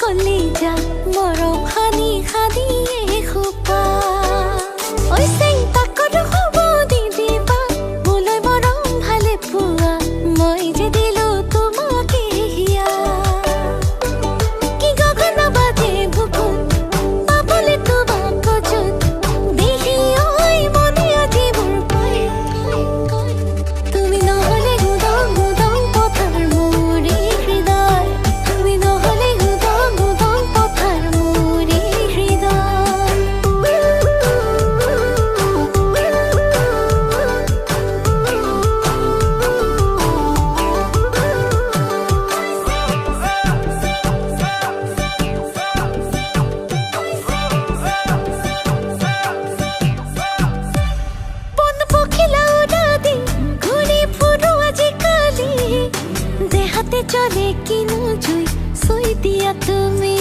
কলিজা মৰম সানি সানি এসোপা ঐ চেংটা কৰো হ'ব দি দিবা মোলৈ মৰম ভালে পোৱা মই যে দিলো তোমাকে হিয়া কি গগন বাজে বুকুত পাবলে তোমাক য'ত দেখি ঐ মনে আজি মোৰ কয় তুমি নহ'লে গুদং গুদং পথাৰ মোৰে হৃদয় তুমি নহ'লে গুদং গুদং পথাৰ মোৰে হৃদয় বন পখিলা উড়াদি ঘুৰি ফুৰো আজিকালি দেহাতে চলে কিনো জুই চুই দিয়া তুমি